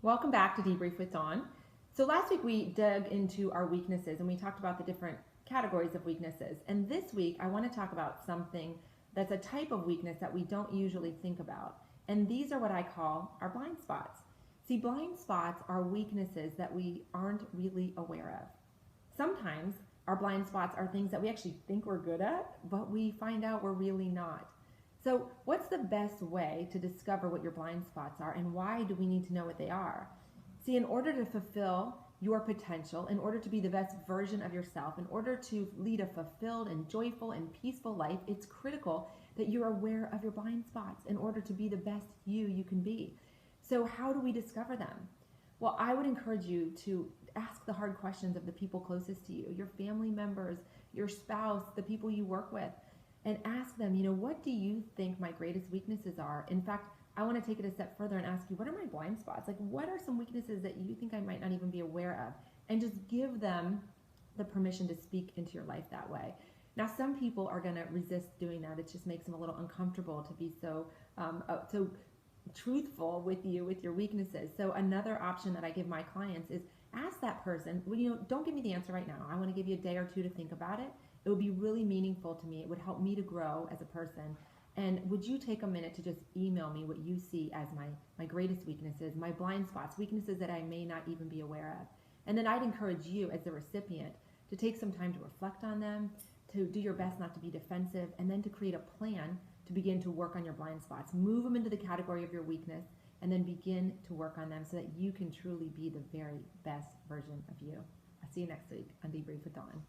Welcome back to Debrief with Dawn. So last week we dug into our weaknesses and we talked about the different categories of weaknesses. And this week I want to talk about something that's a type of weakness that we don't usually think about. And these are what I call our blind spots. See, blind spots are weaknesses that we aren't really aware of. Sometimes our blind spots are things that we actually think we're good at, but we find out we're really not. So what's the best way to discover what your blind spots are, and why do we need to know what they are? See, in order to fulfill your potential, in order to be the best version of yourself, in order to lead a fulfilled and joyful and peaceful life, it's critical that you're aware of your blind spots in order to be the best you can be. So how do we discover them? Well, I would encourage you to ask the hard questions of the people closest to you, your family members, your spouse, the people you work with, and ask them, what do you think my greatest weaknesses are? In fact, I want to take it a step further and ask you, what are my blind spots? Like, what are some weaknesses that you think I might not even be aware of? And just give them the permission to speak into your life that way. Now, some people are going to resist doing that. It just makes them a little uncomfortable to be so truthful with you, with your weaknesses. So another option that I give my clients is ask that person, don't give me the answer right now. I want to give you a day or two to think about it. It would be really meaningful to me. It would help me to grow as a person. And would you take a minute to just email me what you see as my greatest weaknesses, my blind spots, weaknesses that I may not even be aware of? And then I'd encourage you as the recipient to take some time to reflect on them, to do your best not to be defensive, and then to create a plan to begin to work on your blind spots. Move them into the category of your weakness, and then begin to work on them so that you can truly be the very best version of you. I'll see you next week on Debrief with Dawn.